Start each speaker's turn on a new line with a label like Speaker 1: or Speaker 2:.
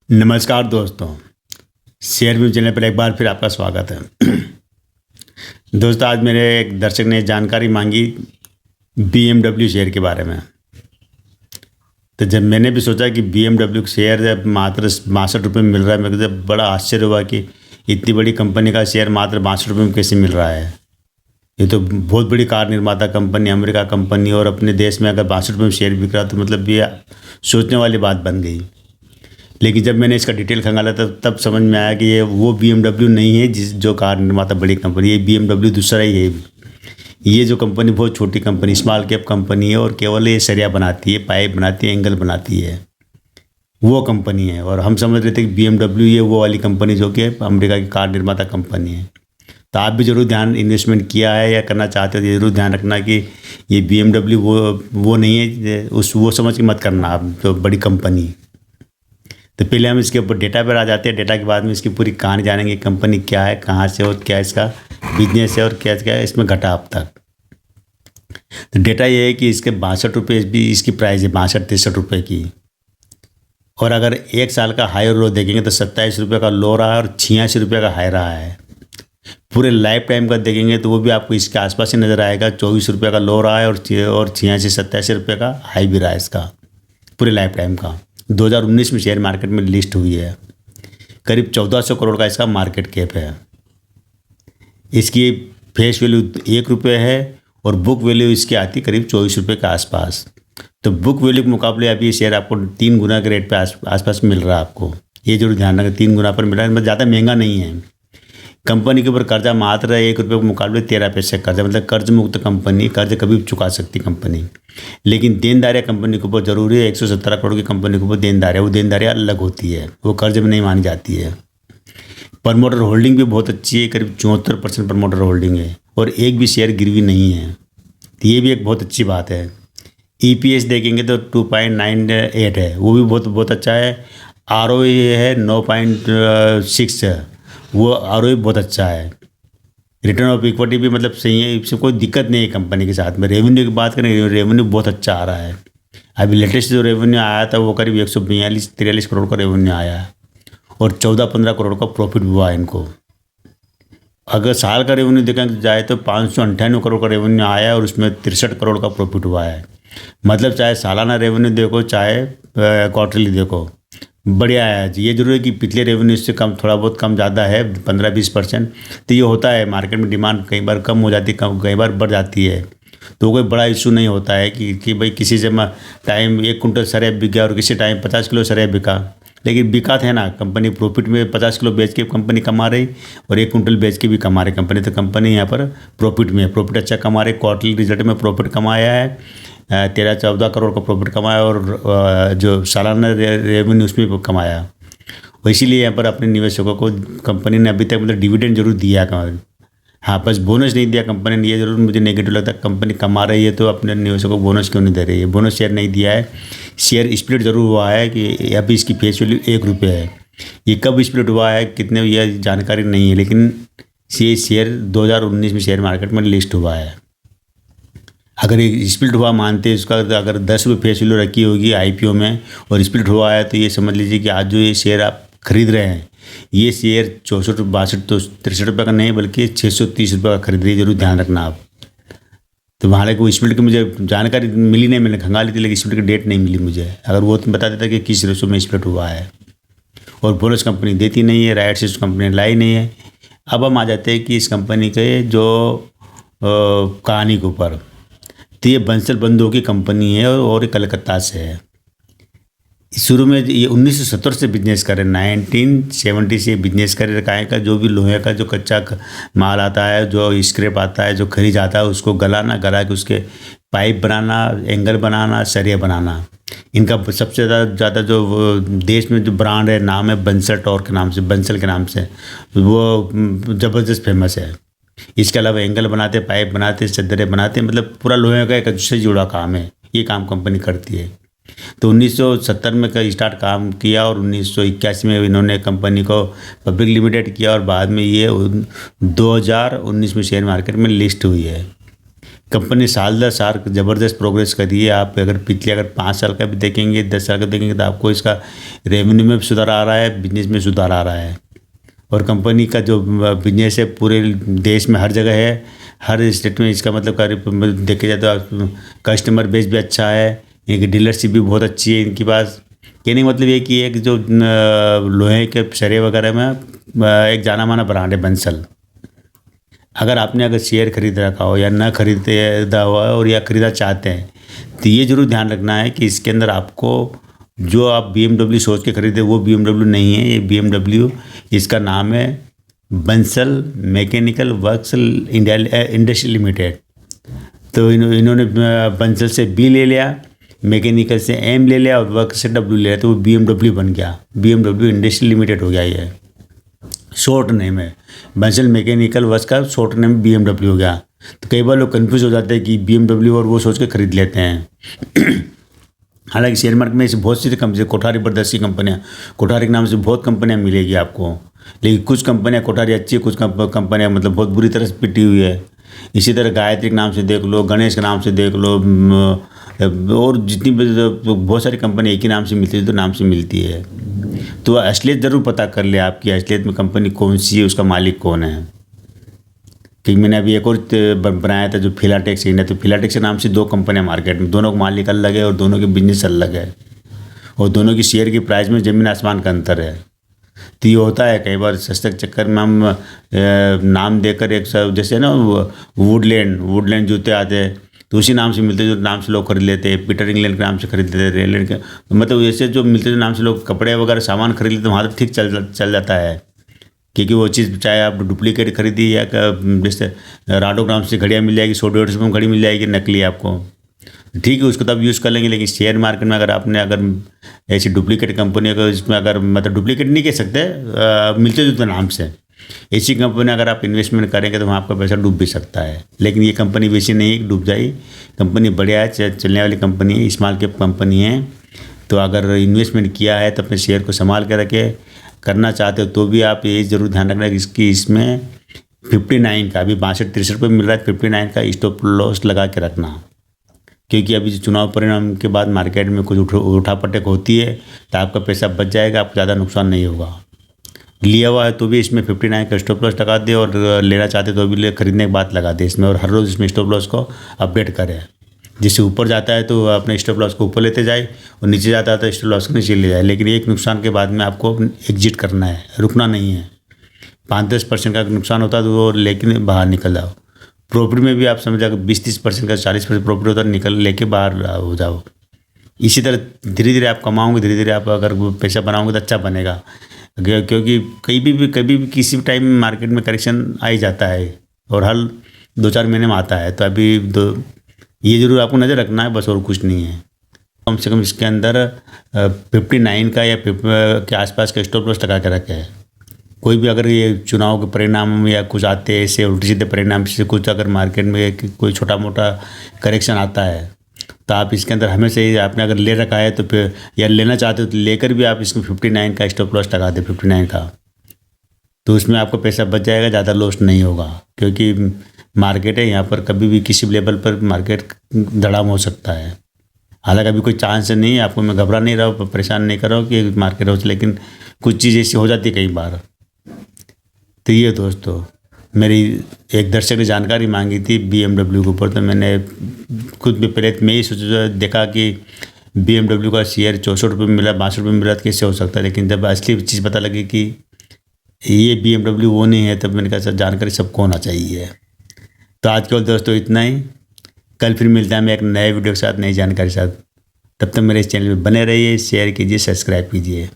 Speaker 1: नमस्कार दोस्तों। Share view channel पर एक बार फिर आपका स्वागत है। दोस्तों, आज मेरे एक दर्शक ने जानकारी मांगी BMW शेयर के बारे में। तो जब मैंने भी सोचा कि BMW का शेयर जब मात्र 62 रुपये में मिल रहा है, मेरे को जब बड़ा आश्चर्य हुआ कि इतनी बड़ी कंपनी का शेयर मात्र 62 रुपये में कैसे मिल रहा है। ये तो बहुत बड़ी कार निर्माता कंपनी, अमेरिका कंपनी, और अपने देश में अगर 62 रुपये में शेयर बिक रहा तो मतलब ये सोचने वाली बात बन गई। लेकिन जब मैंने इसका डिटेल खंगाला तब समझ में आया कि ये वो BMW नहीं है जो कार निर्माता बड़ी कंपनी, ये BMW दूसरा ही है। ये जो कंपनी बहुत छोटी कंपनी, स्मॉल कैप कंपनी है, और केवल ये सरिया बनाती है, पाइप बनाती है, एंगल बनाती है, वो कंपनी है। और हम समझ रहे थे कि BMW ये वो वाली कंपनी जो कि अमेरिका की कार निर्माता कंपनी है। तो आप भी ज़रूर ध्यान इन्वेस्टमेंट किया है या करना चाहते हो तो ज़रूर ध्यान रखना कि ये BMW वो नहीं है, वो समझ के मत करना आप, तो बड़ी कंपनी। तो पहले हम इसके ऊपर डेटा पर आ जाते हैं। डेटा के बाद में इसकी पूरी कहानी जानेंगे, कंपनी क्या है, कहाँ से, और क्या इसका बिजनेस है, और क्या क्या इसमें घटा अब तक। तो डेटा ये है कि इसके 62 रुपये भी इसकी प्राइस है, 62-63 रुपये की। और अगर एक साल का हाई और लो देखेंगे तो 27 रुपये का लो रहा है और 86 रुपये का हाई रहा है। पूरे लाइफ टाइम का देखेंगे तो वो भी आपको इसके आसपास ही नज़र आएगा। 24 रुपये का लो रहा है और 86-87 रुपये का हाई भी रहा है इसका, पूरे लाइफ टाइम का। 2019 में शेयर मार्केट में लिस्ट हुई है। करीब 1400 करोड़ का इसका मार्केट कैप है। इसकी फेस वैल्यू 1 रुपये है और बुक वैल्यू इसकी आती करीब 24 रुपये के आसपास। तो बुक वैल्यू के मुकाबले अभी ये शेयर आपको 3 गुना के रेट पे आसपास मिल रहा है आपको। ये जरूर ध्यान रखें, 3 गुना पर मिल रहा है, मतलब ज़्यादा महंगा नहीं है। कंपनी के ऊपर कर्जा मात्र 1 रुपये के मुकाबले 13 पैसे कर्जा, मतलब कर्ज मुक्त कंपनी, कर्ज कभी भी चुका सकती कंपनी। लेकिन देनदारियाँ कंपनी के ऊपर जरूरी है। 117 करोड़ की कंपनी के ऊपर देनदारियाँ, वो देनदारियाँ अलग होती है, वो कर्ज में नहीं मानी जाती है। प्रमोटर होल्डिंग भी बहुत अच्छी है, करीब 74% प्रमोटर होल्डिंग है, और एक भी शेयर गिरवी नहीं है। तो ये भी एक बहुत अच्छी बात है। EPS देखेंगे तो 2.98 है, वो भी बहुत बहुत अच्छा है। ROE है 9.6 है, वो ROE बहुत अच्छा है। रिटर्न ऑफ इक्विटी भी मतलब सही है, इससे कोई दिक्कत नहीं है कंपनी के साथ में। रेवेन्यू की बात करें, रेवेन्यू बहुत अच्छा आ रहा है। अभी लेटेस्ट जो रेवेन्यू आया था वो करीब 142-143 करोड़ का रेवेन्यू आया है, और 14-15 करोड़ का प्रॉफिट हुआ है इनको। अगर साल का रेवेन्यू देखा जाए तो 598 करोड़ का रेवेन्यू आया है, और उसमें 63 करोड़ का प्रॉफिट हुआ है। मतलब चाहे सालाना रेवेन्यू देखो, चाहे क्वार्टरली देखो, बढ़िया है जी। ये जरूर है कि पिछले रेवेन्यू से कम, थोड़ा बहुत कम ज़्यादा है, 15-20%। तो ये होता है, मार्केट में डिमांड कई बार कम हो जाती है, कई बार बढ़ जाती है। तो कोई बड़ा इशू नहीं होता है कि भाई किसी से टाइम 1 कुंटल सरिया बिक गया और किसी टाइम 50 किलो सरिया बिका। लेकिन बिका है ना, कंपनी प्रॉफिट में 50 किलो बेच के कंपनी कमा रही, और 1 कुंटल बेच के भी कमा रही कंपनी। तो कंपनी यहाँ पर प्रॉफिट में, प्रॉफिट अच्छा कमा रही। क्वार्टरली रिजल्ट में प्रॉफिट कमाया है, 13-14 करोड़ का प्रॉफिट कमाया, और जो सालाना रेवेन्यू उसमें भी कमाया। और इसीलिए यहाँ पर अपने निवेशकों को कंपनी ने अभी तक मतलब डिविडेंड जरूर दिया है। हाँ, बस बोनस नहीं दिया कंपनी ने, ये जरूर मुझे नेगेटिव लगता है। कंपनी कमा रही है तो अपने निवेशकों को बोनस क्यों नहीं दे रही है? बोनस शेयर नहीं दिया है। शेयर स्प्लिट जरूर हुआ है कि अभी इसकी फेस वैल्यू 1 रुपये है। ये कब स्प्लिट हुआ है, कितने, यह जानकारी नहीं है, लेकिन ये शेयर 2019 में शेयर मार्केट में लिस्ट हुआ है। अगर ये स्प्लिट हुआ मानते हैं उसका, अगर 10 रुपये फेस वैल्यू रखी होगी IPO में और स्प्लिट हुआ है, तो ये समझ लीजिए कि आज जो ये शेयर आप खरीद रहे हैं, ये शेयर 64-62 तो 63 रुपये का नहीं बल्कि 630 रुपये का खरीद रही है। जरूर ध्यान रखना आप। तो वहाँ को स्प्लिट की मुझे जानकारी मिली नहीं, मैंने खंगाली थी, लेकिन स्प्लिट की डेट नहीं मिली मुझे। अगर वो तो बता देता कि किस रेशो में स्प्लिट हुआ है। और बोनस कंपनी देती नहीं है, राइट से कंपनी लाई नहीं है। अब हम आ जाते हैं कि इस कंपनी के जो कहानी के ऊपर। तो ये बंसल बंधुओं की कंपनी है, और ये कलकत्ता से है। शुरू में ये 1970 से बिजनेस करे, 1970 से बिजनेस करे रखा है। का जो भी लोहे का जो कच्चा माल आता है, जो स्क्रैप आता है, जो खरीद आता है, उसको गला के उसके पाइप बनाना, एंगल बनाना, सरिया बनाना। इनका सबसे ज़्यादा जो देश में जो ब्रांड है, नाम है बंसल टॉर के नाम से, बंसल के नाम से, वो ज़बरदस्त फेमस है। इसके अलावा एंगल बनाते, पाइप बनाते, चद्दरें बनाते, मतलब पूरा लोहे का एक से जुड़ा काम है। ये काम कंपनी करती है। तो 1970 में का स्टार्ट काम किया, और 1981 में इन्होंने कंपनी को पब्लिक लिमिटेड किया, और बाद में ये 2019 में शेयर मार्केट में लिस्ट हुई है। कंपनी साल दर साल ज़बरदस्त प्रोग्रेस कर रही है। आप अगर पिछले 5 साल का भी देखेंगे, 10 साल का देखेंगे, तो आपको इसका रेवेन्यू में भी सुधार आ रहा है, बिजनेस में सुधार आ रहा है। और कंपनी का जो बिजनेस है पूरे देश में हर जगह है, हर स्टेट में। इसका मतलब देखे जाए तो कस्टमर बेस भी अच्छा है, इनकी डीलरशिप भी बहुत अच्छी है इनके पास। कहने का मतलब ये कि एक जो लोहे के सरिये वगैरह में एक जाना माना ब्रांड है बंसल। अगर शेयर खरीद रखा हो या ना खरीदा हुआ और या खरीदा चाहते हैं, तो ये ज़रूर ध्यान रखना है कि इसके अंदर आपको जो आप BMW सोच के खरीदे वो BMW नहीं है। ये BMW, इसका नाम है Bansal mechanical works India industry limited. तो इन्होंने बंसल से B ले लिया, मैकेनिकल से M ले लिया और वर्क से W ले लिया, तो वो BMW बन गया। BMW इंडस्ट्री लिमिटेड हो गया। ये शॉर्ट नेम है, बंसल मैकेनिकल वर्क्स का शॉर्ट नेम BMW हो गया। तो कई बार लोग कंफ्यूज हो जाते हैं कि BMW और वो सोच के खरीद लेते हैं। हालांकि शेयर मार्केट में ऐसी बहुत सी कंपनी, कोठारी ब्रदर्स की कंपनियाँ, कोठारी के नाम से बहुत कंपनियाँ मिलेगी आपको। लेकिन कुछ कंपनियाँ कोठारी अच्छी है, कुछ कंपनियाँ मतलब बहुत बुरी तरह से पिटी हुई है। इसी तरह गायत्री के नाम से देख लो, गणेश के नाम से देख लो, और जितनी बहुत सारी कंपनी एक ही नाम से मिलती है, तो नाम से मिलती है। तो असलियत ज़रूर पता कर ले आपकी असलियत में कंपनी कौन सी है, उसका मालिक कौन है। क्योंकि मैंने अभी एक और बनाया था जो फिलाटेक्स इंडिया, तो फिलाटेक्स के नाम से 2 कंपनियां मार्केट में, दोनों का मालिक अलग है और दोनों के बिजनेस अलग है और दोनों की शेयर की प्राइस में ज़मीन आसमान का अंतर है। तो ये होता है कई बार सस्ते के चक्कर में हम नाम देकर एक जैसे ना वुडलैंड जूते आते हैं, तो उसी नाम से मिलते जो नाम से लोग खरीद लेते हैं। पीटर इंग्लैंड के नाम से खरीद लेते हैं, रेलैंड के, मतलब ऐसे जो मिलते जो नाम से लोग कपड़े वगैरह सामान खरीद लेते हैं, वहाँ तो ठीक चल जाता है। क्योंकि वो चीज़ चाहे आप डुप्लीकेट खरीदी या जैसे राडो नाम से घड़ियाँ मिल जाएगी, 100-150 रुपये में घड़ी मिल जाएगी नकली आपको, ठीक है, उसको तब यूज़ कर लेंगे। लेकिन शेयर मार्केट में अगर ऐसी डुप्लीकेट कंपनी को इसमें अगर मतलब डुप्लीकेट नहीं कह सकते, मिलते जुलते नाम से ऐसी कंपनी अगर आप इन्वेस्टमेंट करेंगे तो वहाँ आपका पैसा डूब भी सकता है। लेकिन ये कंपनी वैसी नहीं है डूब जाए, कंपनी बढ़िया है, चलने वाली कंपनी है, स्मॉल कैप कंपनी है। तो अगर इन्वेस्टमेंट किया है तो अपने शेयर को संभाल के रखे, करना चाहते हो तो भी आप ये ज़रूर ध्यान रखना कि इसमें 59 का अभी 62-63 रुपये मिल रहा है, 59 का स्टॉप लॉस लगा के रखना। क्योंकि अभी जो चुनाव परिणाम के बाद मार्केट में कुछ उठापटक होती है तो आपका पैसा बच जाएगा, आपको ज़्यादा नुकसान नहीं होगा। लिया हुआ है तो भी इसमें 59 का स्टॉप लॉस लगा दे और लेना चाहते तो भी खरीदने की बात लगा दे इसमें, और हर रोज़ इसमें स्टॉप लॉस को अपडेट करें। जिससे ऊपर जाता है तो अपने स्टॉप लॉस को ऊपर लेते जाए और नीचे जाता है तो स्टॉप लॉस को नीचे ले जाए। लेकिन एक नुकसान के बाद में आपको एग्जिट करना है, रुकना नहीं है। 5-10% का नुकसान होता है तो वो लेकिन बाहर निकल जाओ। प्रॉफिट में भी आप समझ जाओ 20-30% का 40% प्रॉफिट होता है, निकल लेके बाहर हो जाओ। इसी तरह धीरे धीरे आप कमाओगे, धीरे धीरे आप अगर पैसा बनाओगे तो अच्छा बनेगा। क्योंकि कभी भी किसी भी टाइम मार्केट में करेक्शन आ ही जाता है और हर 2-4 महीने में आता है। तो अभी ये ज़रूर आपको नज़र रखना है, बस और कुछ नहीं है। कम से कम इसके अंदर 59 का या के आसपास का स्टॉप लॉस लगा के रखे है। कोई भी अगर ये चुनाव के परिणाम या कुछ आते हैं ऐसे उल्टे सीधे परिणाम से कुछ अगर मार्केट में कोई छोटा मोटा करेक्शन आता है तो आप इसके अंदर हमेशा ही आपने अगर ले रखा है तो फिर या लेना चाहते हो तो लेकर भी आप इसमें 59 का स्टॉप लॉस लगा दें, 59 का, तो उसमें आपको पैसा बच जाएगा, ज़्यादा लॉस नहीं होगा। क्योंकि मार्केट है, यहाँ पर कभी भी किसी भी लेवल पर मार्केट धड़ाम हो सकता है। हालांकि अभी कोई चांस नहीं है, आपको मैं घबरा नहीं रहा हूँ, परेशान नहीं कर रहा हूँ कि मार्केट हो, लेकिन कुछ चीज़ ऐसी हो जाती है कई बार। तो ये दोस्तों मेरी एक दर्शक ने जानकारी मांगी थी BMW के ऊपर, तो मैंने खुद भी पहले मैं ही सोचा देखा कि BMW का शेयर 64 रुपये में मिला, 62 रुपये में मिला, तो कैसे हो सकता है। लेकिन जब असली चीज़ पता लगी कि ये BMW वो नहीं है, तब मैंने कहा सर जानकारी सबको होना चाहिए। तो आज केवल दोस्तों इतना ही, कल फिर मिलता है मैं एक नए वीडियो के साथ, नई जानकारी के साथ। तब तक मेरे इस चैनल में बने रहिए, शेयर कीजिए, सब्सक्राइब कीजिए।